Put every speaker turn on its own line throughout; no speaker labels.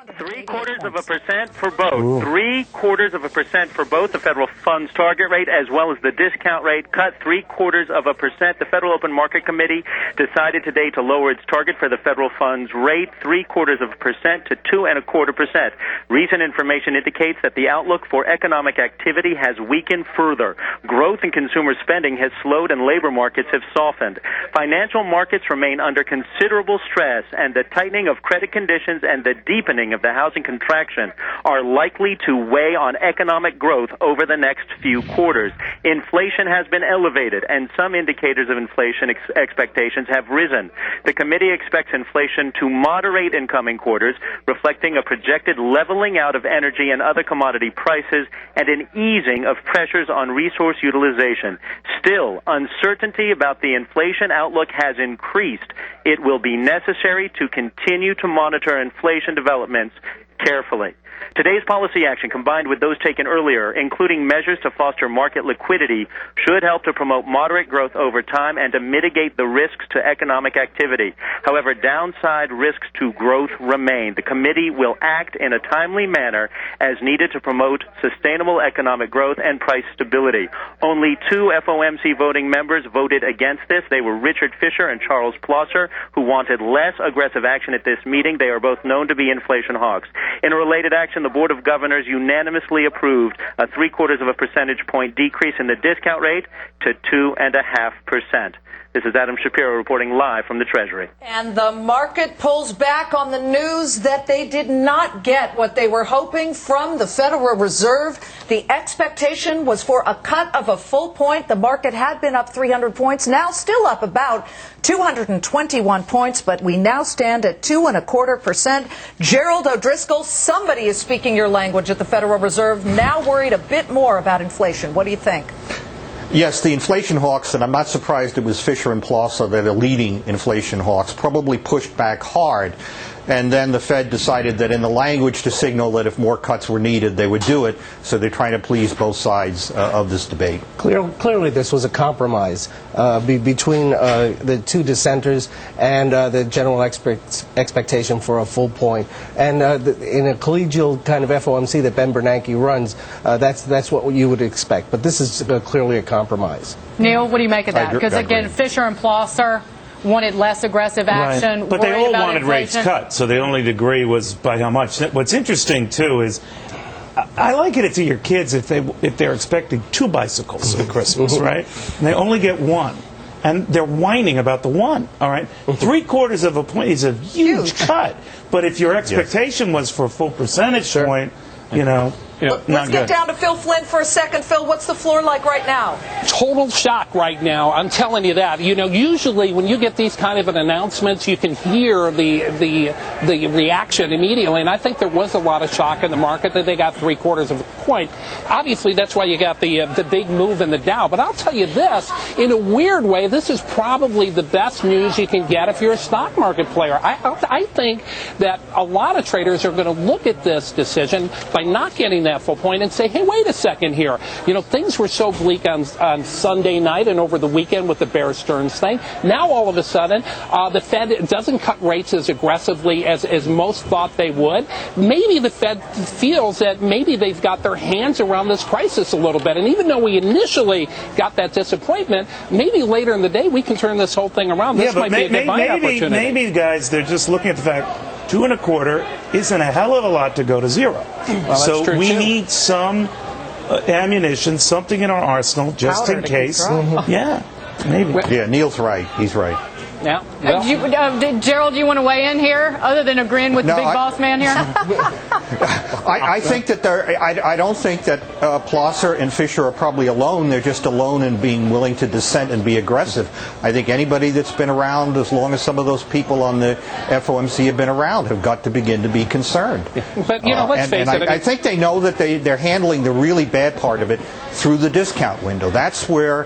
0.75% for both. 0.75% for both the federal funds target rate as well as the discount rate cut 0.75%. The Federal Open Market Committee decided today to lower its target for the federal funds rate 0.75% to 2.25%. Recent information indicates that the outlook for economic activity has weakened further. Growth in consumer spending has slowed and labor markets have softened. Financial markets remain under considerable stress, and the tightening of credit conditions and the deepening of the housing contraction are likely to weigh on economic growth over the next few quarters. Inflation has been elevated, and some indicators of inflation expectations have risen. The committee expects inflation to moderate in coming quarters, reflecting a projected leveling out of energy and other commodity prices and an easing of pressures on resource utilization. Still, uncertainty about the inflation outlook has increased. It will be necessary to continue to monitor inflation developments carefully. Today's policy action, combined with those taken earlier, including measures to foster market liquidity, should help to promote moderate growth over time and to mitigate the risks to economic activity. However, downside risks to growth remain. The committee will act in a timely manner as needed to promote sustainable economic growth and price stability. Only two FOMC voting members voted against this. They were Richard Fisher and Charles Plosser, who wanted less aggressive action at this meeting. They are both known to be inflation hawks. In a related action, the Board of Governors unanimously approved a 0.75 percentage point decrease in the discount rate to 2.5%. This is Adam Shapiro reporting live from the Treasury.
And the market pulls back on the news that they did not get what they were hoping from the Federal Reserve. The expectation was for a cut of a full point. The market had been up 300 points, now still up about 221 points, but we now stand at 2.25%. Gerald O'Driscoll, somebody is speaking your language at the Federal Reserve, now worried a bit more about inflation. What do you think?
Yes, the inflation hawks, and I'm not surprised it was Fisher and Plosser that are leading inflation hawks, probably pushed back hard. And then the Fed decided that in the language to signal that if more cuts were needed, they would do it. So they're trying to please both sides of this debate.
Clearly, this was a compromise between the two dissenters and the general expectation for a full point. And in a collegial kind of FOMC that Ben Bernanke runs, that's what you would expect. But this is clearly a compromise.
Neil, what do you make of that? Because, again, Fisher and Plosser wanted less aggressive action.
Right. But they all wanted
inflation.
rates cut, so the only degree was by how much. What's interesting, too, is I liken it to your kids if they're expecting 2 bicycles at Christmas, right? And they only get 1. And they're whining about the 1, all right? 0.75 point is a huge cut. But if your expectation was for a full percentage point, you know,
Let's get down to Phil Flynn for a second. Phil, what's the floor like right now?
Total shock right now. I'm telling you that. You know, usually when you get these kind of an announcements, you can hear the reaction immediately. And I think there was a lot of shock in the market that they got 0.75 point. Obviously, that's why you got the big move in the Dow. But I'll tell you this, in a weird way, this is probably the best news you can get if you're a stock market player. I think that a lot of traders are going to look at this decision by not getting that full point and say, hey, wait a second here. You know, things were so bleak on Sunday night and over the weekend with the Bear Stearns thing. Now, all of a sudden, the Fed doesn't cut rates as aggressively as most thought they would. Maybe the Fed feels that maybe they've got their hands around this crisis a little bit. And even though we initially got that disappointment, maybe later in the day we can turn this whole thing around. This might be a good buying opportunity.
Maybe, guys, they're just looking at the fact 2.25 isn't a hell of a lot to go to 0.
Well,
so we need some ammunition, something in our arsenal, just
Powder
in case. Yeah, maybe.
Yeah, Neil's right. He's right.
Yeah. Gerald, do you want to weigh in here, other than agreeing with the big boss man here?
I think that I don't think that Plosser and Fisher are probably alone. They're just alone in being willing to dissent and be aggressive. I think anybody that's been around as long as some of those people on the FOMC have been around have got to begin to be concerned.
But, you know, let's face it.
I think they know that they're handling the really bad part of it through the discount window. That's where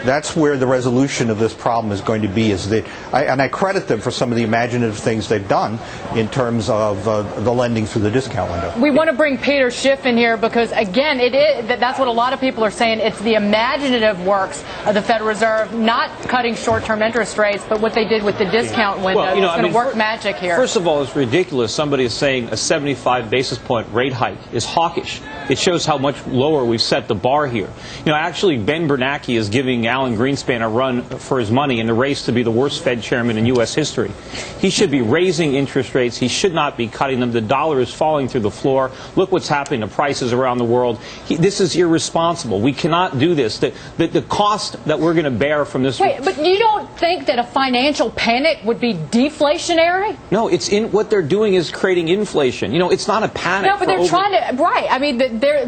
the resolution of this problem is going to be, is that I credit them for some of the imaginative things they've done in terms of the lending through the discount window.
We want to bring Peter Schiff in here because, again, that's what a lot of people are saying. It's the imaginative works of the Federal Reserve, not cutting short-term interest rates, but what they did with the discount window.
Well,
it's going to work magic here.
First of all, it's ridiculous. Somebody is saying a 75 basis point rate hike is hawkish. It shows how much lower we've set the bar here. Actually, Ben Bernanke is giving Alan Greenspan a run for his money in the race to be the worst Fed chairman in U.S. history. He should be raising interest rates. He should not be cutting them. The dollar is falling through the floor. Look what's happening to prices around the world. This is irresponsible. We cannot do this. The cost that we're going to bear from this...
Wait, but you don't think that a financial panic would be deflationary?
No, what they're doing is creating inflation. It's not a panic.
No, but they're trying to... Right. I mean,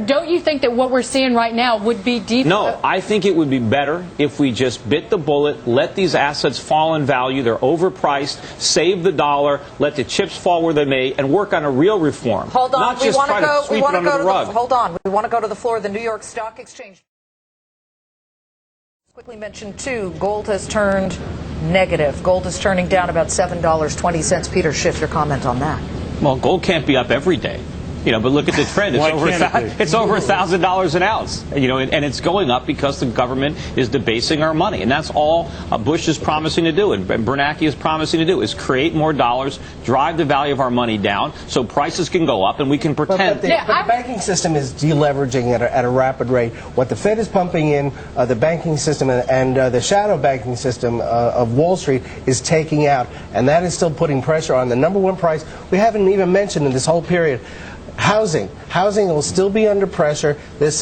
don't you think that what we're seeing right now would be
No, I think it would be better if we just bit the bullet, let these assets fall in value. They're overpriced. Save the dollar. Let the chips fall where they may, and work on a real reform.
Hold on.
Not just try to sweep it under the rug.
Hold on. We want to go to the floor of the New York Stock Exchange. Quickly mention, too, gold has turned negative. Gold is turning down about $7.20. Peter Schiff, your comment on that.
Well, gold can't be up every day. But look at the trend. It's over $1,000 an ounce. And it's going up because the government is debasing our money, and that's all Bush is promising to do, and Bernanke is promising to do, is create more dollars, drive the value of our money down, so prices can go up, and we can pretend.
But the banking system is deleveraging at a rapid rate. What the Fed is pumping in, the banking system and the shadow banking system of Wall Street is taking out, and that is still putting pressure on the number one price we haven't even mentioned in this whole period. Housing will still be under pressure. This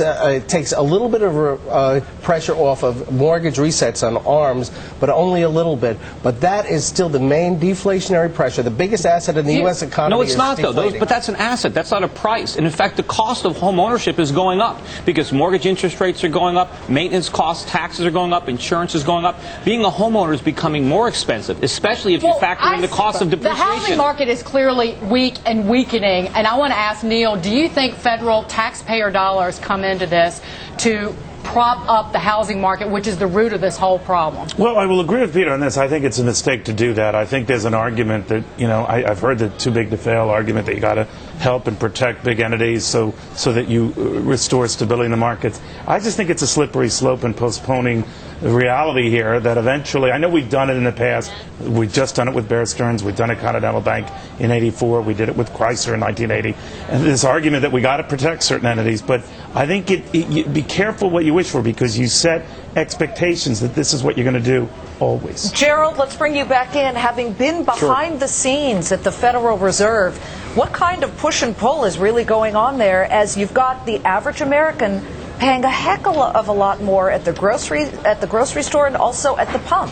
takes a little bit of pressure off of mortgage resets on ARMs, but only a little bit. But that is still the main deflationary pressure. The biggest asset in the U.S. economy.
No, it's not, though.
Deflating.
But that's an asset. That's not a price. And in fact, the cost of home ownership is going up because mortgage interest rates are going up, maintenance costs, taxes are going up, insurance is going up. Being a homeowner is becoming more expensive, especially if you factor in the cost of depreciation.
The housing market is clearly weak and weakening, and I want to ask Neil, do you think federal taxpayer dollars come into this to prop up the housing market, which is the root of this whole problem?
Well, I will agree with Peter on this. I think it's a mistake to do that. I think there's an argument that, I've heard the too big to fail argument that you got to help and protect big entities so that you restore stability in the markets. I just think it's a slippery slope in postponing the reality here that eventually, I know we've done it in the past. We've just done it with Bear Stearns. We've done it at Continental Bank in '84. We did it with Chrysler in 1980. And this argument that we got to protect certain entities, but I think be careful what you wish for because you set expectations that this is what you're going to do always.
Gerald, let's bring you back in. Having been behind the scenes at the Federal Reserve, what kind of push and pull is really going on there as you've got the average American paying a heck of a lot more at the grocery store and also at the pump?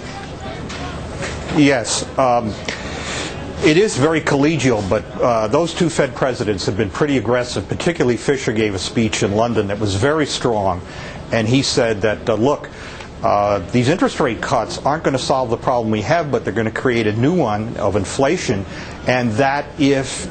Yes. It is very collegial, but those two Fed presidents have been pretty aggressive. Particularly Fisher gave a speech in London that was very strong, and he said that, look, these interest rate cuts aren't going to solve the problem we have, but they're going to create a new one of inflation, and that if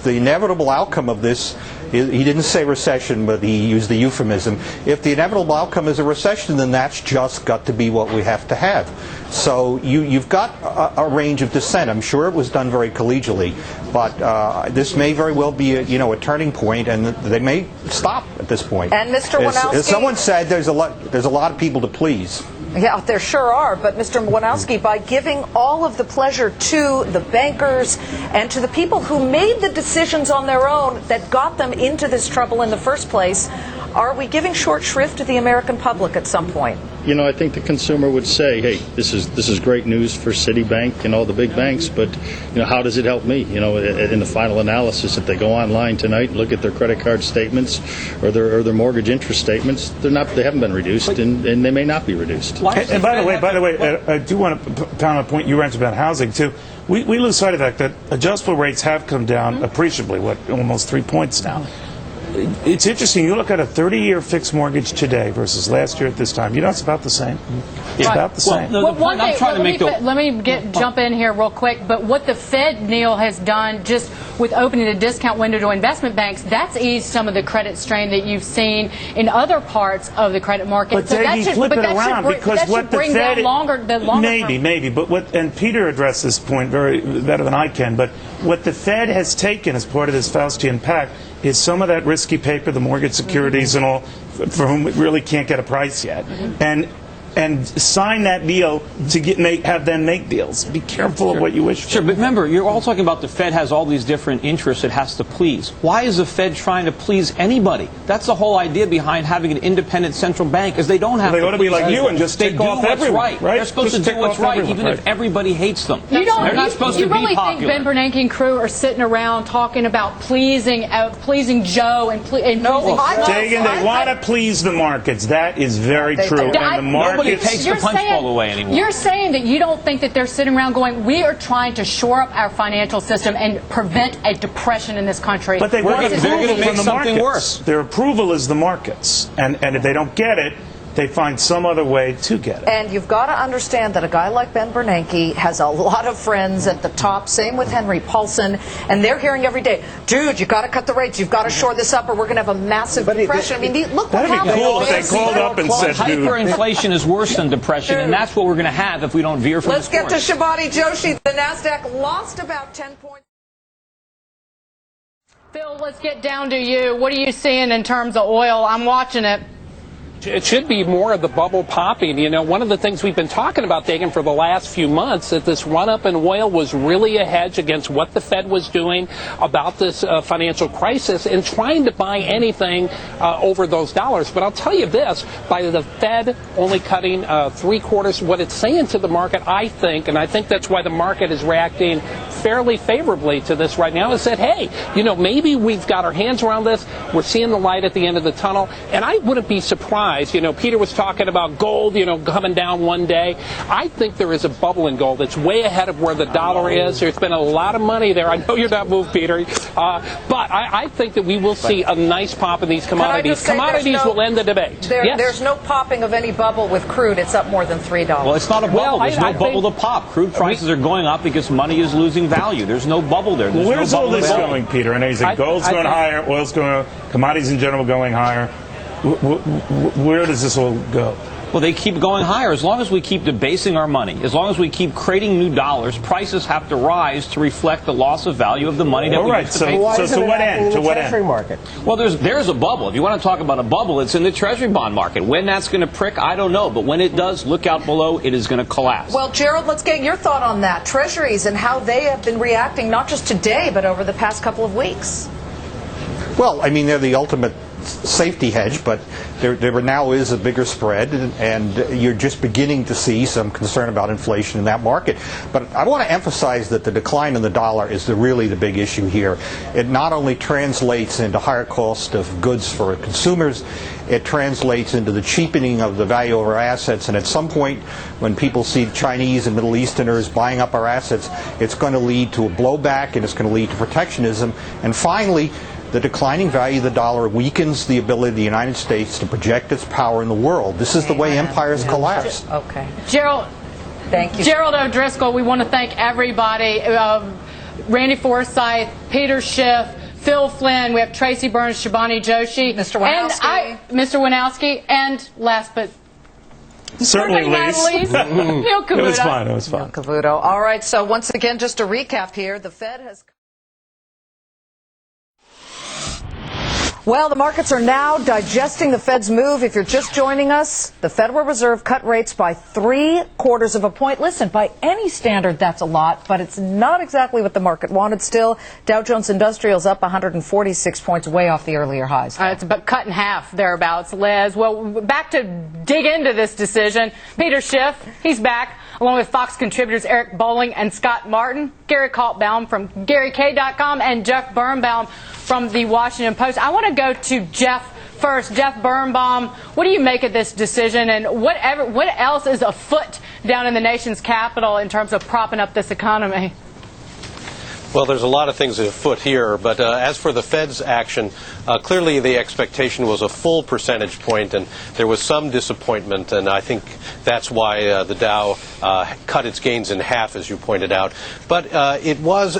the inevitable outcome of this, he didn't say recession, but he used the euphemism, if the inevitable outcome is a recession, then that's just got to be what we have to have. So you've got a range of dissent. I'm sure it was done very collegially, but this may very well be a turning point, and they may stop at this point.
And Mr. Wanowski,
as someone said, there's a lot of people to please.
Yeah, there sure are. But Mr. Wanowski, by giving all of the pleasure to the bankers and to the people who made the decisions on their own that got them into this trouble in the first place, are we giving short shrift to the American public at some point?
I think the consumer would say, hey, this is great news for Citibank and all the big banks, but how does it help me? In the final analysis, if they go online tonight and look at their credit card statements or their mortgage interest statements, they haven't been reduced, and they may not be reduced.
And by the way, I do want to pound a point you mentioned about housing too. We lose sight of the fact that adjustable rates have come down appreciably, almost 3 points now. it's interesting. You look at a 30-year fixed mortgage today versus last year at this time. You know, it's about the same. It's about the same.
Well, let me jump in here real quick. But what the Fed, Neil, has done just with opening the discount window to investment banks, that's eased some of the credit strain that you've seen in other parts of the credit market.
But so Dave, you flip it around because what the Fed maybe. But what, and Peter addressed this point better than I can. But what the Fed has taken as part of this Faustian pact is some of that risky paper, the mortgage securities and all, for whom it really can't get a price yet, and sign that deal to have them make deals. Be careful of what you wish for.
Sure, but remember, you're all talking about the Fed has all these different interests it has to please. Why is the Fed trying to please anybody? That's the whole idea behind having an independent central bank, is they don't have to
ought to be like you and just take off everyone, right?
They're supposed to do what's right, even if everybody hates them.
They're
not supposed to be popular.
You really think Ben Bernanke and crew are sitting around talking about pleasing Joe and pleasing
Dagan, they want to please the markets. That is very true. And the markets
Nobody takes the punch bowl away anymore.
You're saying that you don't think that they're sitting around going, we are trying to shore up our financial system and prevent a depression in this country.
But they want approval from the
something
markets.
Worse.
Their approval is the markets. And if they don't get it, they find some other way to get it.
And you've got to understand that a guy like Ben Bernanke has a lot of friends at the top. Same with Henry Paulson. And they're hearing every day, dude, you've got to cut the rates. You've got to shore this up or we're going to have a massive depression. I mean, look what happened.
That'd be cool if they called up and said, dude.
Hyperinflation is worse than depression, and that's what we're going to have if we don't veer from
Let's get to Shivani Joshi. The NASDAQ lost about 10 points.
Phil, let's get down to you. What are you seeing in terms of oil? I'm watching it.
It should be more of the bubble popping. You know, one of the things we've been talking about, Dagan, for the last few months, that this run-up in oil was really a hedge against what the Fed was doing about this financial crisis and trying to buy anything over those dollars. But I'll tell you this, by the Fed only cutting 3/4, what it's saying to the market, I think, and I think that's why the market is reacting fairly favorably to this right now, is that, hey, you know, maybe we've got our hands around this. We're seeing the light at the end of the tunnel. And I wouldn't be surprised. You know, Peter was talking about gold, you know, coming down one day. I think there is a bubble in gold. It's way ahead of where the dollar is. There's been a lot of money there. I know you're not moved, Peter. But I think that we will see a nice pop in these commodities. Commodities will end the debate.
Yes. There's no popping of any bubble with crude. It's up more than $3.
Well, it's not a bubble. There's no bubble to pop. Crude prices are going up because money is losing value. There's no bubble there.
Where's all this going, Peter? I know you said gold's going higher, oil's going, commodities in general going higher. Where does this all go?
Well, they keep going higher. As long as we keep debasing our money, as long as we keep creating new dollars, prices have to rise to reflect the loss of value of the money that we used to pay.
So
to what end? To what
Treasury
end?
Market?
Well, there's a bubble. If you want to talk about a bubble, it's in the Treasury bond market. When that's going to prick, I don't know. But when it does, look out below. It is going to collapse.
Well, Gerald, let's get your thought on that. Treasuries and how they have been reacting, not just today, but over the past couple of weeks.
Well, I mean, they're the ultimate safety hedge, but there now is a bigger spread, and you're just beginning to see some concern about inflation in that market. But I want to emphasize that the decline in the dollar is really the big issue here. It not only translates into higher cost of goods for consumers, it translates into the cheapening of the value of our assets, and at some point when people see Chinese and Middle Easterners buying up our assets, it's going to lead to a blowback and it's going to lead to protectionism. And finally, the declining value of the dollar weakens the ability of the United States to project its power in the world. This is the way empires collapse.
Okay.
Gerald,
thank you.
Gerald O'Driscoll, we want to thank everybody. Randy Forsyth, Peter Schiff, Phil Flynn, we have Tracy Burns, Shivani Joshi,
Mr. Winowski.
Mr. Winowski, and last but
certainly least.
Neil Cavuto.
It was fun. It was fun.
Neil Cavuto. All right, so once again, just to recap here, the Fed has... Well, the markets are now digesting the Fed's move. If you're just joining us, the Federal Reserve cut rates by 3/4 of a point. Listen, by any standard, that's a lot, but it's not exactly what the market wanted still. Dow Jones Industrial's up 146 points, way off the earlier highs.
It's about cut in half, thereabouts, Liz. Well, back to dig into this decision. Peter Schiff, he's back, along with Fox contributors Eric Bolling and Scott Martin, Gary Kaltbaum from GaryK.com, and Jeff Birnbaum from the Washington Post. I want to go to Jeff first. Jeff Birnbaum, what do you make of this decision, and what else is afoot down in the nation's capital in terms of propping up this economy?
Well, there's a lot of things afoot here, but as for the Fed's action, clearly the expectation was a full percentage point, and there was some disappointment, and I think that's why the Dow cut its gains in half, as you pointed out. But it was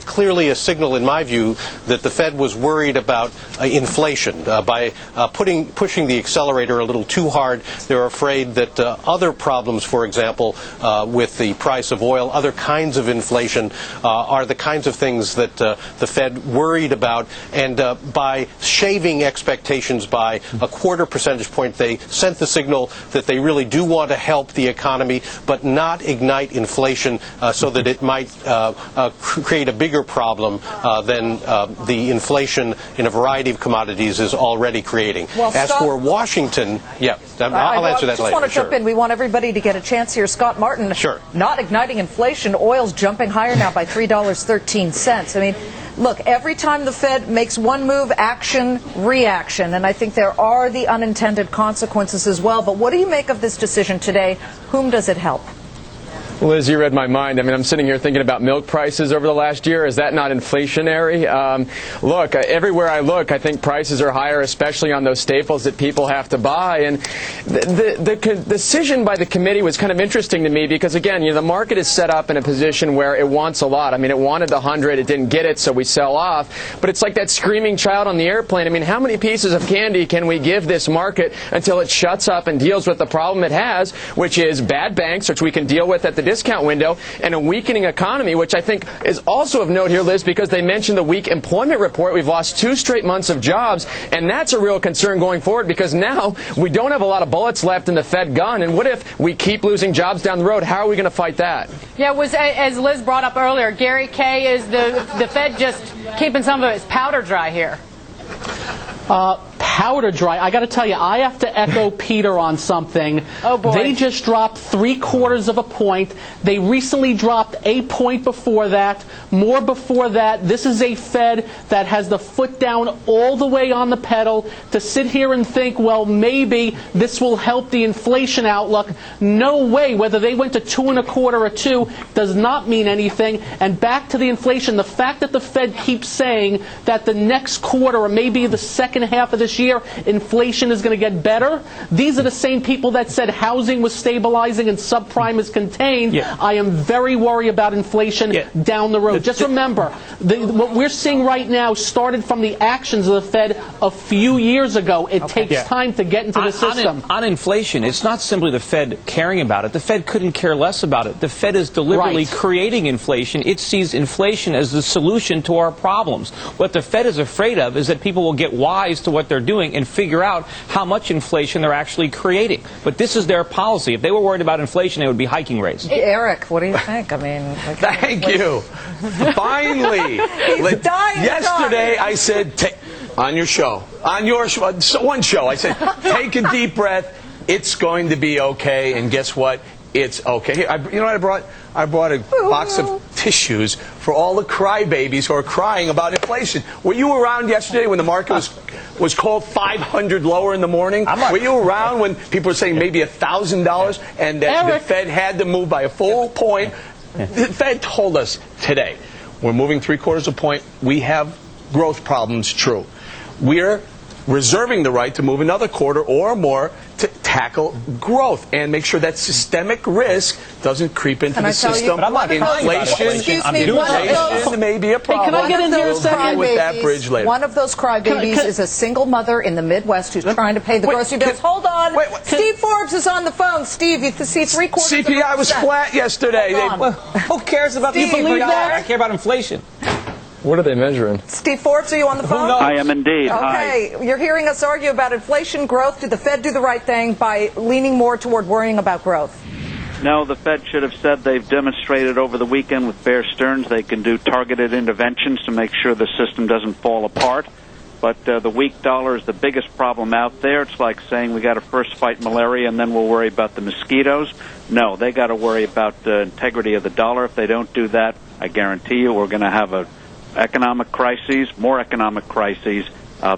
clearly a signal, in my view, that the Fed was worried about inflation. By pushing the accelerator a little too hard, they're afraid that other problems, for example, with the price of oil, other kinds of inflation, are the kinds of things that the Fed worried about, and by shaving expectations by a quarter percentage point, they sent the signal that they really do want to help the economy, but not ignite inflation so that it might create a bigger problem than the inflation in a variety of commodities is already creating.
Well,
as
Scott,
for Washington, yeah, I'll answer that later.
I just want to jump in. We want everybody to get a chance here. Scott Martin,
sure.
Not igniting inflation. Oil's jumping higher now by $3.13. I mean, look, every time the Fed makes one move, action, reaction. And I think there are the unintended consequences as well. But what do you make of this decision today? Whom does it help?
Liz, you read my mind. I mean, I'm sitting here thinking about milk prices over the last year. Is that not inflationary? Look, everywhere I look, I think prices are higher, especially on those staples that people have to buy. And the decision by the committee was kind of interesting to me because, again, the market is set up in a position where it wants a lot. I mean, it wanted the 100, it didn't get it, so we sell off. But it's like that screaming child on the airplane. I mean, how many pieces of candy can we give this market until it shuts up and deals with the problem it has, which is bad banks, which we can deal with at the discount window, and a weakening economy, which I think is also of note here, Liz, because they mentioned the weak employment report. We've lost 2 straight months of jobs, and that's a real concern going forward because now we don't have a lot of bullets left in the Fed gun, and what if we keep losing jobs down the road? How are we going to fight that?
Yeah, it was, as Liz brought up earlier, Gary Kay, is the Fed just keeping some of its powder dry here?
Powder dry. I got to tell you, I have to echo Peter on something.
Oh, boy.
They just dropped 3/4 of a point. They recently dropped a point before that, more before that. This is a Fed that has the foot down all the way on the pedal. To sit here and think, well, maybe this will help the inflation outlook. No way. Whether they went to 2.25 or 2 does not mean anything. And back to the inflation, the fact that the Fed keeps saying that the next quarter or maybe the second half of this year, inflation is going to get better. These are the same people that said housing was stabilizing and subprime is contained.
Yeah.
I am very worried about inflation down the road. Just remember, what we're seeing right now started from the actions of the Fed a few years ago. It takes time to get into the system.
On inflation, it's not simply the Fed caring about it. The Fed couldn't care less about it. The Fed is deliberately creating inflation. It sees inflation as the solution to our problems. What the Fed is afraid of is that people will get wise to what they're doing and figure out how much inflation they're actually creating. But this is their policy. If they were worried about inflation, they would be hiking rates.
Eric, what do you think? I mean,
thank you. Finally, yesterday I said on your show, one show, I said take a deep breath. It's going to be okay. And guess what? It's okay. Here, you know what I brought? I brought a box of tissues for all the crybabies who are crying about inflation. Were you around yesterday when the market was called 500 lower in the morning? Were you around when people were saying maybe $1,000 and the Fed had to move by a full point? The Fed told us today, we're moving 3/4 of a point. We have growth problems, true. We're reserving the right to move another quarter or more to tackle growth and make sure that systemic risk doesn't creep into the system. Inflation may be a problem.
Hey, can I get in here a second?
With that bridge later.
One of those crybabies is a single mother in the Midwest who's trying to pay the grocery bills. Hold on. Steve Forbes is on the phone. Steve, you can see 3/4.
CPI was flat yesterday.
Who cares about
Steve,
CPI? I care about inflation.
What are they measuring?
Steve Forbes, are you on the phone?
I am indeed.
Okay,
Hi.
You're hearing us argue about inflation, growth. Did the Fed do the right thing by leaning more toward worrying about growth?
No, the Fed should have said they've demonstrated over the weekend with Bear Stearns they can do targeted interventions to make sure the system doesn't fall apart. But the weak dollar is the biggest problem out there. It's like saying we got to first fight malaria and then we'll worry about the mosquitoes. No, they got to worry about the integrity of the dollar. If they don't do that, I guarantee you we're going to have a economic crises, more economic crises.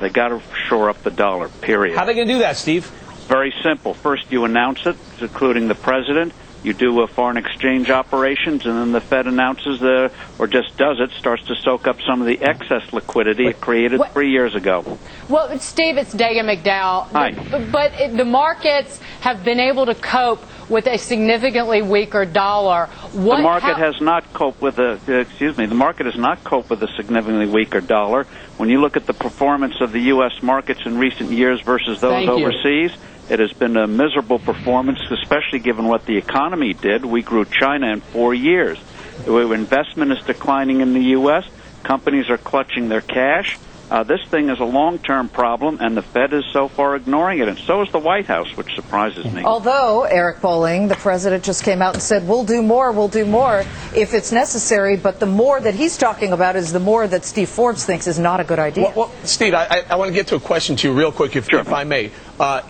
They got to shore up the dollar, period.
How are they going to do that, Steve?
Very simple. First, you announce it, including the president. You do foreign exchange operations, and then the Fed announces or just does it, starts to soak up some of the excess liquidity it created 3 years ago.
Well, Steve, it's Dagan McDowell.
Hi.
But the markets have been able to cope with a significantly weaker dollar.
The market has not coped with the market has not coped with a significantly weaker dollar. When you look at the performance of the U.S. markets in recent years versus those overseas, it has been a miserable performance, especially given what the economy did. We grew China in 4 years. Investment is declining in the U.S. Companies are clutching their cash. This thing is a long-term problem, and the Fed is so far ignoring it, and so is the White House, which surprises me.
Although, Eric Bolling, the president just came out and said, we'll do more if it's necessary, but the more that he's talking about is the more that Steve Forbes thinks is not a good idea.
Well Steve, I want to get to a question to you real quick, if I may.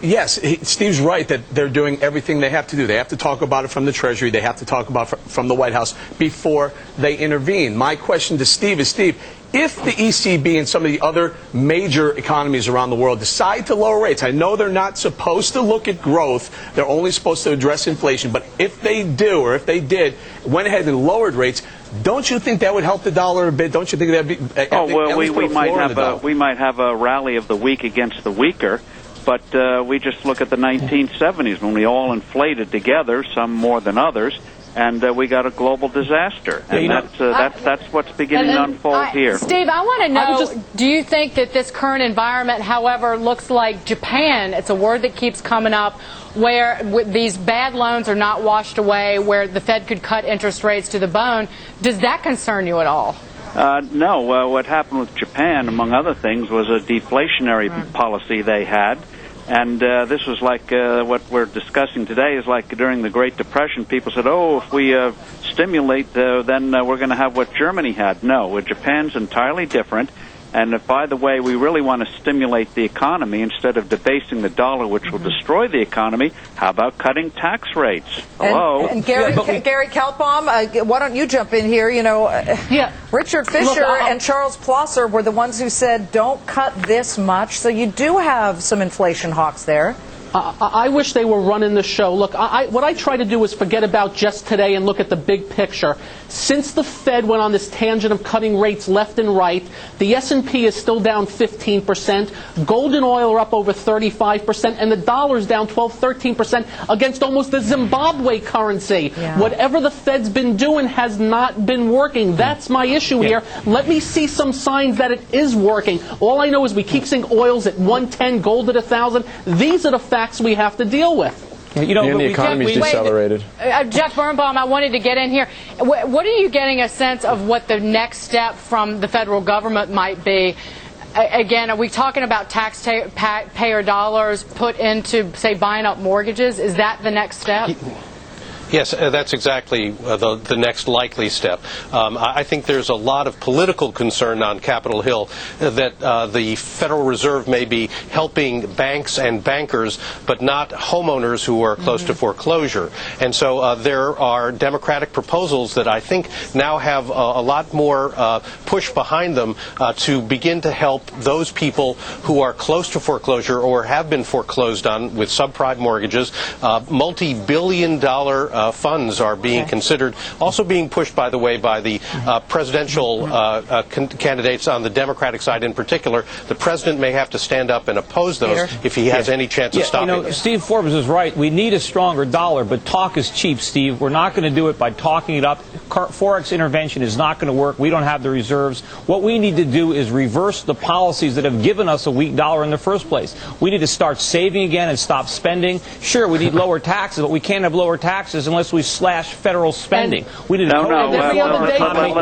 Yes, Steve's right that they're doing everything they have to do. They have to talk about it from the Treasury. They have to talk about it from the White House before they intervene. My question to Steve is, Steve, if the ECB and some of the other major economies around the world decide to lower rates, I know they're not supposed to look at growth, they're only supposed to address inflation, but if they do, or if they did, went ahead and lowered rates, don't you think that would help the dollar a bit? Don't you think that would be...
we might have a rally of the weak against the weaker, but we just look at the 1970s when we all inflated together, some more than others, and we got a global disaster. And that's what's beginning to unfold here.
Steve, I want to know, do you think that this current environment, however, looks like Japan? It's a word that keeps coming up, where these bad loans are not washed away, where the Fed could cut interest rates to the bone. Does that concern you at all?
No. What happened with Japan, among other things, was a deflationary policy they had. And this was like what we're discussing today is like during the Great Depression. People said, oh, if we stimulate, then we're going to have what Germany had. No, Japan's entirely different. And by the way, we really want to stimulate the economy instead of debasing the dollar, which will destroy the economy. How about cutting tax rates? Hello?
And Gary Kaltbaum, why don't you jump in here? You know, Richard Fisher and Charles Plosser were the ones who said, don't cut this much. So you do have some inflation hawks there.
I wish they were running the show. Look, what I try to do is forget about just today and look at the big picture. Since the Fed went on this tangent of cutting rates left and right, the S&P is still down 15%, gold and oil are up over 35%, and the dollar's down 12-13% against almost the Zimbabwe currency. Yeah. Whatever the Fed's been doing has not been working. That's my issue here. Let me see some signs that it is working. All I know is we keep seeing oils at 110, gold at 1,000. These are the facts we have to deal with.
You know, and the economy's decelerated.
Jeff Birnbaum, I wanted to get in here. What are you getting a sense of what the next step from the federal government might be? Again, are we talking about taxpayer dollars put into, say, buying up mortgages? Is that the next step?
Yes, that's exactly the next likely step. I think there's a lot of political concern on Capitol Hill that the Federal Reserve may be helping banks and bankers, but not homeowners who are close to foreclosure. And so there are Democratic proposals that I think now have a lot more push behind them to begin to help those people who are close to foreclosure or have been foreclosed on with subprime mortgages. Multi-billion-dollar funds are being considered, also being pushed, by the way, by the presidential candidates on the Democratic side in particular. The president may have to stand up and oppose those if he has any chance of stopping it.
Steve Forbes is right. We need a stronger dollar, but talk is cheap, Steve. We're not going to do it by talking it up. Forex intervention is not going to work. We don't have the reserves. What we need to do is reverse the policies that have given us a weak dollar in the first place. We need to start saving again and stop spending. Sure, we need lower taxes, but we can't have lower taxes unless we slash federal spending. We need the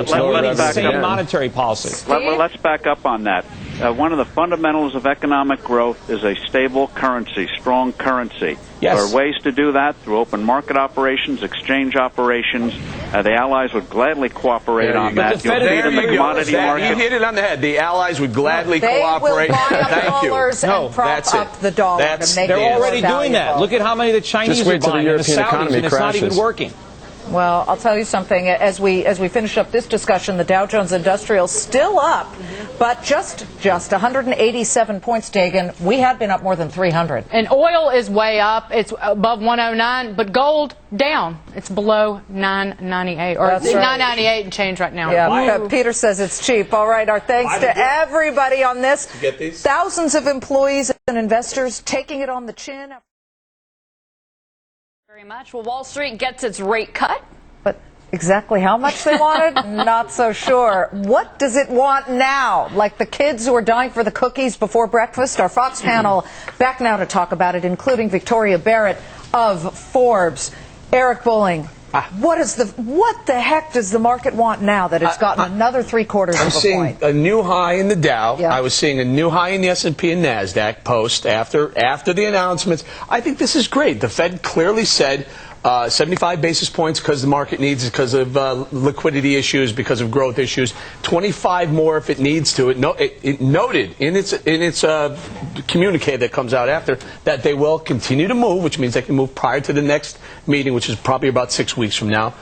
same monetary policy.
Let's back up on that. One of the fundamentals of economic growth is a stable currency, strong currency.
Yes.
There are ways to do that through open market operations, exchange operations. The allies would gladly cooperate on that.
You'll see it in the commodity market. You hit it on the head. The allies would gladly cooperate.
They will buy up dollars and prop up the dollar to make it
They're already doing that. Look at how many the Chinese are buying, and the Saudis, and it's not even working.
Well, I'll tell you something. As we finish up this discussion, the Dow Jones Industrial still up, but just 187 points, Dagan. We had been up more than 300.
And oil is way up. It's above 109, but gold down. It's below 998 or 998 and change right now.
Yeah, Peter says it's cheap. All right, our thanks to everybody on this.
Get these?
Thousands of employees and investors taking it on the chin.
Very much. Well, Wall Street gets its rate cut.
But exactly how much they wanted, not so sure. What does it want now? Like the kids who are dying for the cookies before breakfast? Our Fox panel back now to talk about it, including Victoria Barrett of Forbes. Eric Bolling, what the heck does the market want now that it's gotten another 3/4 of a point?
I'm seeing a new high in the Dow.
Yeah.
I was seeing a new high in the S&P and NASDAQ post after the announcements. I think this is great. The Fed clearly said 75 basis points because the market needs it, because of liquidity issues, because of growth issues. 25 more if it needs to. It noted in its communique that comes out after that they will continue to move, which means they can move prior to the next meeting, which is probably about 6 weeks from now.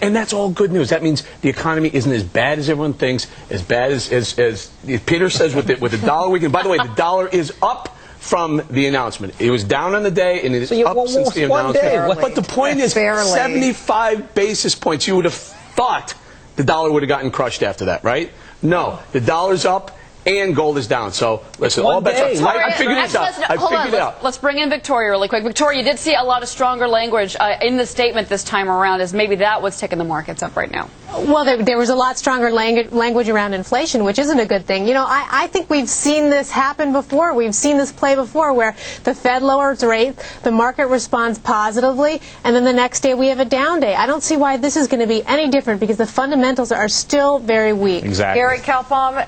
And that's all good news. That means the economy isn't as bad as everyone thinks, as bad as Peter says with the dollar weekend. By the way, the dollar is up from the announcement. It was down on the day, and it is up since the announcement. But the point is, 75 basis points. You would have thought the dollar would have gotten crushed after that, right? No, the dollar's up and gold is down. So listen, all bets are. I figured it out. I figured it out.
Let's bring in Victoria really quick. Victoria, you did see a lot of stronger language in the statement this time around, as maybe that was taking the markets up right now.
Well, there was a lot stronger language around inflation, which isn't a good thing. You know, I think we've seen this happen before. We've seen this play before where the Fed lowers rates, the market responds positively, and then the next day we have a down day. I don't see why this is going to be any different because the fundamentals are still very weak.
Exactly.
Gary Kalpom,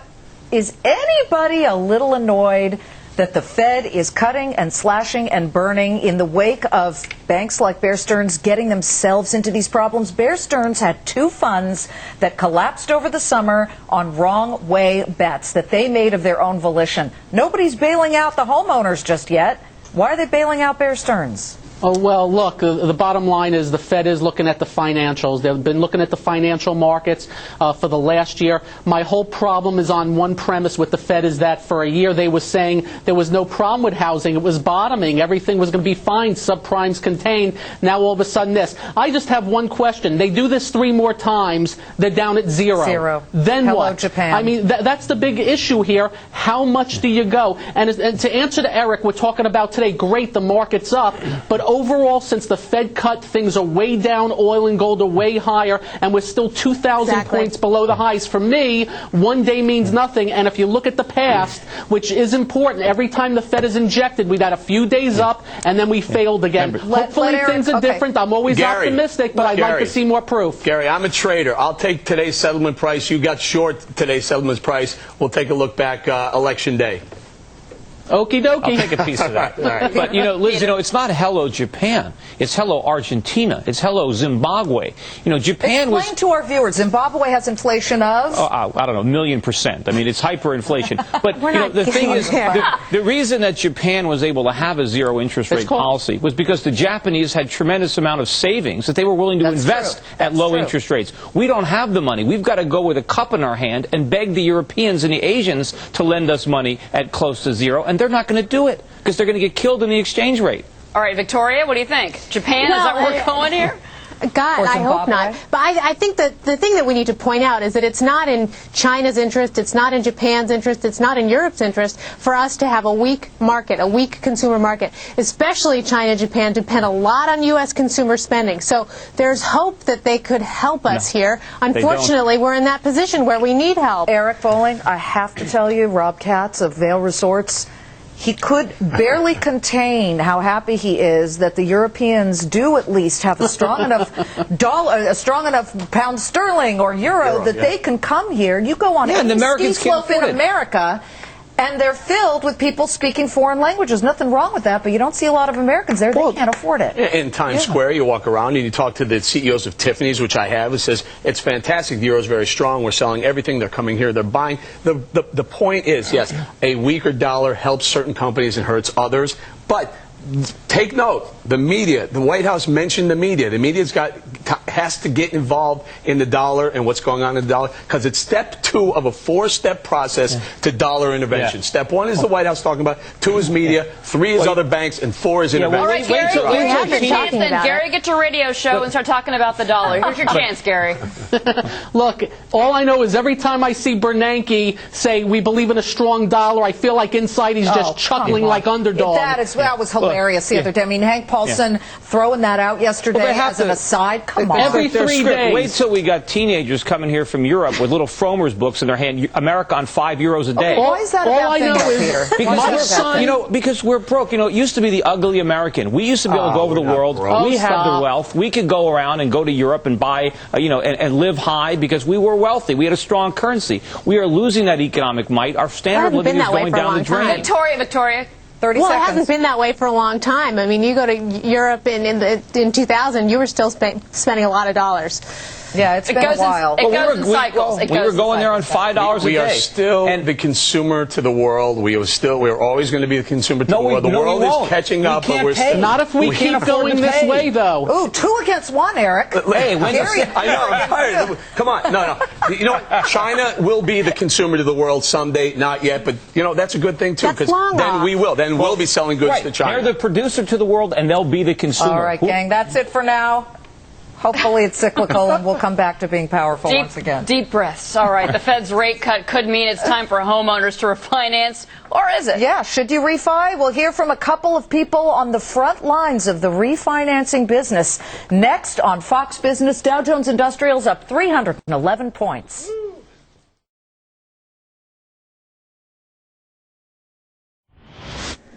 is anybody a little annoyed that the Fed is cutting and slashing and burning in the wake of banks like Bear Stearns getting themselves into these problems? Bear Stearns had 2 funds that collapsed over the summer on wrong way bets that they made of their own volition. Nobody's bailing out the homeowners just yet. Why are they bailing out Bear Stearns?
Oh, well, look, the bottom line is the Fed is looking at the financials. They've been looking at the financial markets for the last year. My whole problem is on one premise with the Fed is that for a year they were saying there was no problem with housing. It was bottoming. Everything was going to be fine. Subprimes contained. Now all of a sudden this. I just have one question. They do this 3 more times. They're down at 0. Then
Hello,
what?
Japan.
I mean, that's the big issue here. How much do you go? And to answer to Eric, we're talking about today, great, the market's up, but overall, since the Fed cut, things are way down. Oil and gold are way higher, and we're still 2,000 points below the highs. For me, one day means nothing, and if you look at the past, which is important, every time the Fed is injected, we got a few days up, and then we failed again. Hopefully things are different. I'm always optimistic, but I'd like to see more proof.
Gary, I'm a trader. I'll take today's settlement price. You got short today's settlement price. We'll take a look back election day.
Okie dokie.
I'll take a piece of that. But, Liz, it's not hello Japan. It's hello Argentina. It's hello Zimbabwe. Japan
Explain to our viewers, Zimbabwe has inflation of?
I don't know, 1,000,000%. I mean, it's hyperinflation. But, the thing is, the reason that Japan was able to have a zero interest rate policy was because the Japanese had tremendous amount of savings that they were willing to invest at low interest rates. We don't have the money. We've got to go with a cup in our hand and beg the Europeans and the Asians to lend us money at close to zero. And they're not going to do it because they're going to get killed in the exchange rate.
All right, Victoria, what do you think? Japan, is that where we're going here?
God, I hope not. But I think that the thing that we need to point out is that it's not in China's interest, it's not in Japan's interest, it's not in Europe's interest for us to have a weak market, a weak consumer market. Especially China and Japan depend a lot on U.S. consumer spending. So there's hope that they could help us here. Unfortunately, we're in that position where we need help.
Eric Bolling, I have to tell you, Rob Katz of Vail Resorts, he could barely contain how happy he is that the Europeans do at least have a strong enough a strong enough pound sterling or euro that they can come here. You go on any ski slope in America, and they're filled with people speaking foreign languages. Nothing wrong with that, but you don't see a lot of Americans there. They can't afford it.
In Times Square, you walk around and you talk to the CEOs of Tiffany's, which I have. It says, it's fantastic. The euro is very strong. We're selling everything. They're coming here. They're buying. The point is, yes, a weaker dollar helps certain companies and hurts others. But take note, the media, the White House mentioned the media. The media's has to get involved in the dollar and what's going on in the dollar, because it's step 2 of a 4-step process to dollar intervention. Step 1 is the White House talking about, 2 is media, 3 is other banks, and 4 is intervention.
All right, Gary, Gary, get your radio show and start talking about the dollar. Here's your chance, Gary.
Look, all I know is every time I see Bernanke say we believe in a strong dollar, I feel like inside he's just chuckling like underdog.
That was hilarious the other day. I mean, Hank Paulson throwing that out yesterday as an aside. Come on.
Every 3 days.
Wait till we got teenagers coming here from Europe with little Frommer's books in their hand. America on €5 a day.
Why is that
all I know is
my son, because we're broke. It used to be the ugly American. We used to be able to go over the world. We had the wealth. We could go around and go to Europe and buy, and live high because we were wealthy. We had a strong currency. We are losing that economic might. Our standard of living is going down the drain.
Victoria.
30
well,
seconds.
It hasn't been that way for a long time. I mean, you go to Europe in 2000, you were still spending a lot of dollars.
Yeah, it's been a while.
It goes in cycles.
We were going there on $5 a day.
We are still the consumer to the world. We are always going to be the consumer to the world. The world is catching up, but we're still.
Not if we keep going this way, though.
Ooh, 2 against 1, Eric.
Hey, I know, I'm tired. Come on, no. You know what? China will be the consumer to the world someday. Not yet, but that's a good thing too, because then we will. Then we'll be selling goods to China.
They're the producer to the world, and they'll be the consumer.
All right, gang, that's it for now. Hopefully it's cyclical and we'll come back to being powerful once again.
Deep breaths. All right, the Fed's rate cut could mean it's time for homeowners to refinance, or is it?
Yeah, should you refi? We'll hear from a couple of people on the front lines of the refinancing business. Next on Fox Business, Dow Jones Industrials up 311 points.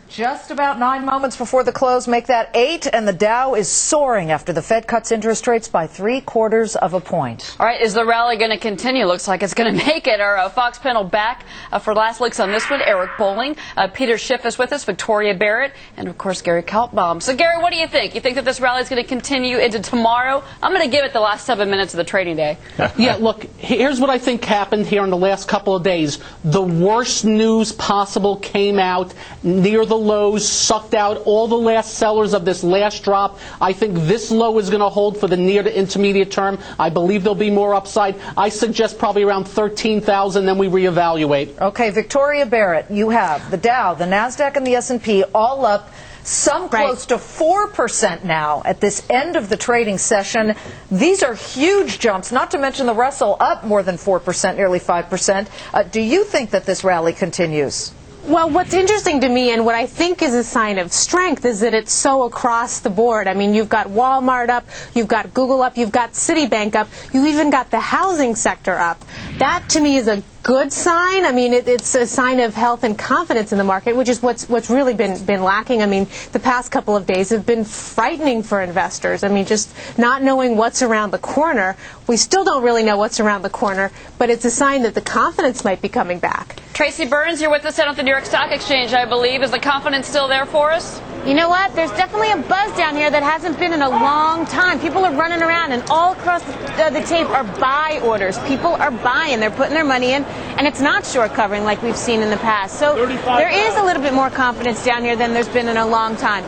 Just about 9 moments before the close, make that 8, and the Dow is soaring after the Fed cuts interest rates by 3/4 of a point.
All right, is the rally going to continue? Looks like it's going to make it. Our Fox panel back for last looks on this one. Eric Bolling, Peter Schiff is with us, Victoria Barrett, and of course Gary Kaltbaum. So Gary, what do you think? You think that this rally is going to continue into tomorrow? I'm going to give it the last 7 minutes of the trading day.
Yeah, look, here's what I think happened here in the last couple of days. The worst news possible came out near the lows, sucked out all the last sellers of this last drop. I think this low is going to hold for the near to intermediate term. I believe there'll be more upside. I suggest probably around 13,000, then we reevaluate.
Okay, Victoria Barrett, you have the Dow, the NASDAQ, and the S&P all up, some close to 4% now at this end of the trading session. These are huge jumps, not to mention the Russell up more than 4%, nearly 5%. Do you think that this rally continues?
Well, what's interesting to me and what I think is a sign of strength is that it's so across the board. I mean, you've got Walmart up, you've got Google up, you've got Citibank up, you even got the housing sector up. That, to me, is a good sign. I mean, it's a sign of health and confidence in the market, which is what's really been lacking. I mean, the past couple of days have been frightening for investors. I mean, just not knowing what's around the corner. We still don't really know what's around the corner, but it's a sign that the confidence might be coming back.
Tracy Burns, you're with us at the New York Stock Exchange, I believe. Is the confidence still there for us?
You know what? There's definitely a buzz down here that hasn't been in a long time. People are running around, and all across the tape are buy orders. People are buying. They're putting their money in, and it's not short covering like we've seen in the past. So there is a little bit more confidence down here than there's been in a long time.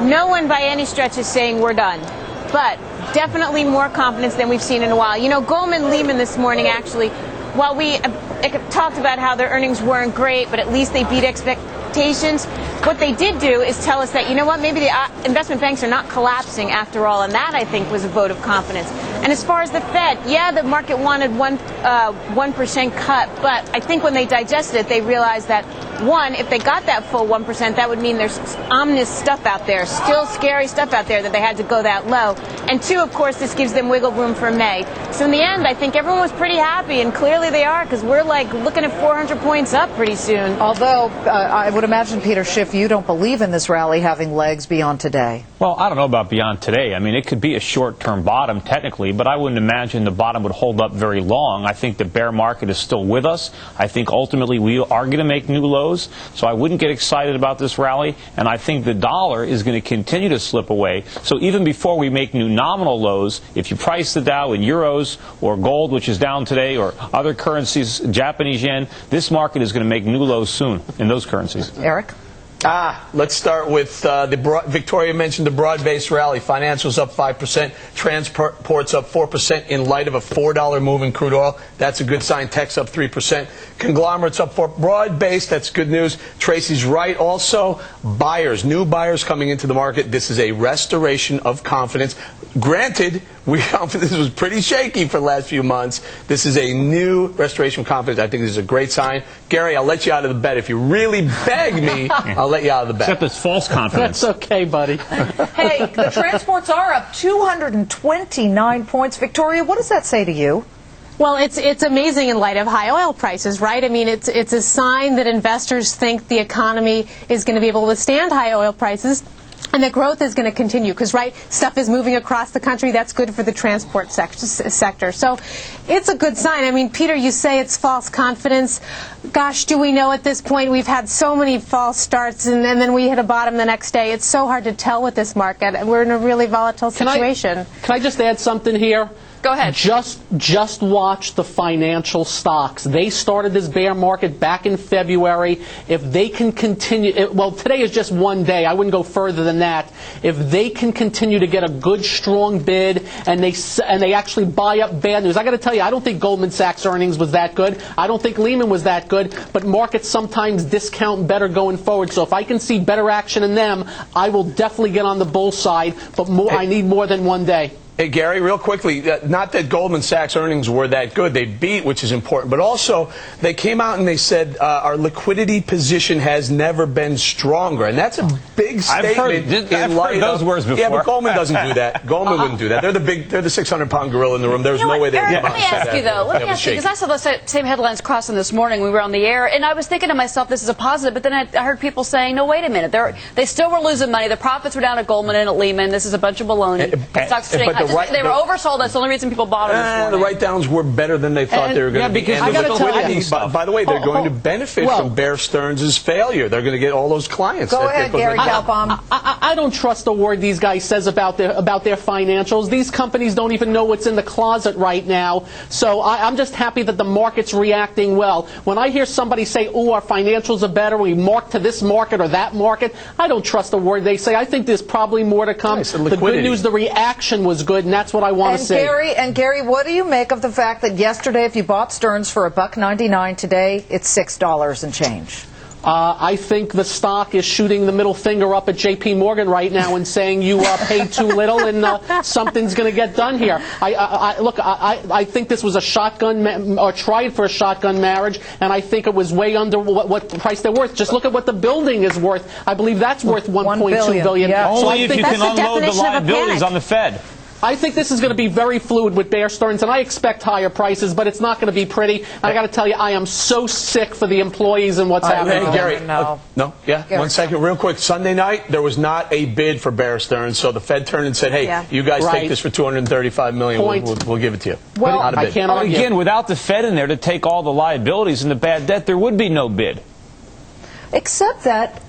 No one by any stretch is saying we're done, but definitely more confidence than we've seen in a while. You know, Goldman Lehman this morning, actually, while we talked about how their earnings weren't great, but at least they beat expectations, what they did do is tell us that, you know what, maybe the investment banks are not collapsing after all, and that, I think, was a vote of confidence. And as far as the Fed, yeah, the market wanted 1% cut, but I think when they digested it, they realized that, one, if they got that full 1%, that would mean there's ominous stuff out there, still scary stuff out there that they had to go that low. And two, of course, this gives them wiggle room for May. So in the end, I think everyone was pretty happy, and clearly they are, because we're like looking at 400 points up pretty soon.
Although, I would imagine, Peter Schiff, you don't believe in this rally having legs beyond today.
Well, I don't know about beyond today. I mean, it could be a short-term bottom, technically, but I wouldn't imagine the bottom would hold up very long. I think the bear market is still with us. I think ultimately we are going to make new lows, so I wouldn't get excited about this rally, and I think the dollar is going to continue to slip away. So even before we make new nominal lows, if you price the Dow in euros or gold, which is down today, or other currencies, Japanese yen, this market is going to make new lows soon in those currencies.
Eric?
Let's start with Victoria mentioned the broad-based rally. Financials up 5%, transports up 4% in light of a $4 move in crude oil. That's a good sign. Tech's up 3%. Conglomerates up 4%. Broad-based, that's good news. Tracy's right. Also, buyers, new buyers coming into the market. This is a restoration of confidence. Granted, this was pretty shaky for the last few months. This is a new restoration of confidence. I think this is a great sign. Gary, I'll let you out of the bed. If you really beg me, I'll let you out of the bed.
Except it's false confidence.
That's okay, buddy. Hey, the transports are up 229 points. Victoria, what does that say to you?
Well, it's amazing in light of high oil prices, right? I mean, it's a sign that investors think the economy is going to be able to withstand high oil prices. And the growth is going to continue because, right, stuff is moving across the country. That's good for the transport sector. So it's a good sign. I mean, Peter, you say it's false confidence. Gosh, do we know at this point? We've had so many false starts, and then we hit a bottom the next day. It's so hard to tell with this market. We're in a really volatile situation.
Can I just add something here?
Go ahead.
Just watch the financial stocks. They started this bear market back in February. If they can continue, well, today is just one day. I wouldn't go further than that. If they can continue to get a good, strong bid, and they actually buy up bad news. I got to tell you, I don't think Goldman Sachs earnings was that good. I don't think Lehman was that good. But markets sometimes discount better going forward. So if I can see better action in them, I will definitely get on the bull side. But I need more than one day.
Hey, Gary, real quickly, not that Goldman Sachs earnings were that good. They beat, which is important. But also, they came out and they said our liquidity position has never been stronger. And that's a big statement.
I've heard those words before.
Yeah, but Goldman doesn't do that. Goldman wouldn't do that. They're the 600-pound gorilla in the room. There's no way they would come out and say that.
Let me ask you, though. Let me ask you, because I saw the same headlines crossing this morning. We were on the air, and I was thinking to myself, this is a positive. But then I heard people saying, no, wait a minute. They still were losing money. The profits were down at Goldman and at Lehman. This is a bunch of baloney. Stocks trading. They were oversold. That's the only reason people bought them this morning.
The write-downs were better than they thought they were going to be.
Because I got to tell you,
by the way, they're going to benefit from Bear Stearns' failure. They're going to get all those clients.
Go ahead, Gary Kaltbaum.
I don't trust a word these guys says about their financials. These companies don't even know what's in the closet right now. So I'm just happy that the market's reacting well. When I hear somebody say, "Oh, our financials are better. We mark to this market or that market," I don't trust a word they say. I think there's probably more to come. The good news, the reaction was good, and that's what I want to say.
Gary, what do you make of the fact that yesterday, if you bought Stearns for $1.99, today it's $6 and change?
I think the stock is shooting the middle finger up at J.P. Morgan right now and saying you paid too little and something's going to get done here. I think this was a shotgun or tried for a shotgun marriage, and I think it was way under what price they're worth. Just look at what the building is worth. I believe that's worth $1.2 billion.
Yeah.
Only if you can unload the liabilities on the Fed.
I think this is going to be very fluid with Bear Stearns, and I expect higher prices, but it's not going to be pretty. I got to tell you, I am so sick for the employees and what's happening.
Hey, Gary, Gary. 1 second, real quick. Sunday night, there was not a bid for Bear Stearns, so the Fed turned and said, "Hey, you guys take this for $235 million. We'll give it to you."
Well, I can't argue.
Again, without the Fed in there to take all the liabilities and the bad debt, there would be no bid.
Except that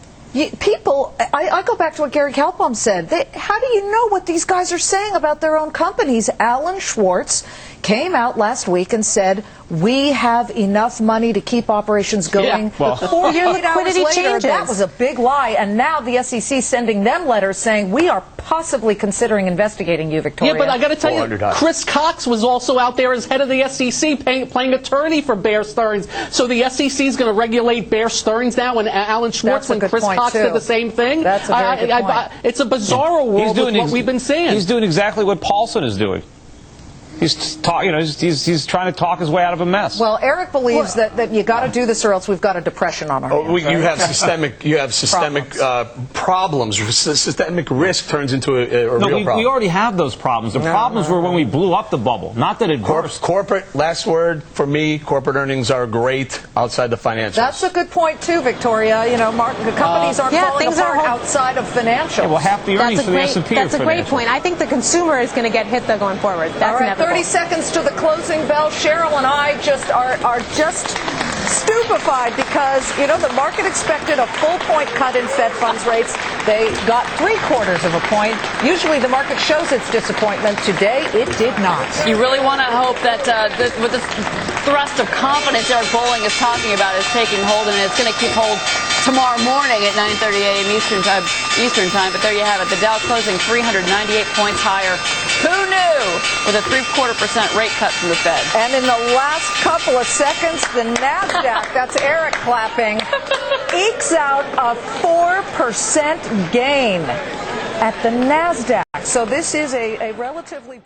people, I go back to what Gary Kaltbaum said. How do you know what these guys are saying about their own companies? Alan Schwartz came out last week and said, we have enough money to keep operations going. 48 hours later, that was a big lie. And now the SEC sending them letters saying, we are possibly considering investigating you, Victoria.
Yeah, but I got to tell you, Chris Cox was also out there as head of the SEC playing attorney for Bear Stearns. So the SEC is going to regulate Bear Stearns now and Alan Schwartz when Chris Cox did the same thing.
That's a very good point.
It's a bizarre world with what we've been saying.
He's doing exactly what Paulson is doing. He's trying to talk his way out of a mess.
Well, Eric believes that you got to do this, or else we've got a depression on our hands.
You have systemic problems. Systemic risk turns into a real problem.
We already have those problems. The problems were when we blew up the bubble, not that it burst.
Corporate. Last word for me. Corporate earnings are great outside the financials.
That's a good point too, Victoria. You know, the companies aren't falling apart outside of financials.
Yeah, well, half the earnings for the S&P
That's a great point. I think the consumer is going to get hit though going forward. That's inevitable.
30 seconds to the closing bell. Cheryl and I are just stupefied because, the market expected a full point cut in Fed funds rates. They got 3/4 of a point. Usually the market shows its disappointment. Today, it did not.
You really want to hope that with the thrust of confidence Eric Bolling is talking about is taking hold, and it's going to keep hold tomorrow morning at 9:30 a.m. Eastern time. But there you have it. The Dow closing 398 points higher. Who knew? With a 3/4% rate cut from the Fed.
And in the last couple of seconds, the NASDAQ, that's Eric clapping, ekes out a 4% gain at the NASDAQ. So this is a relatively...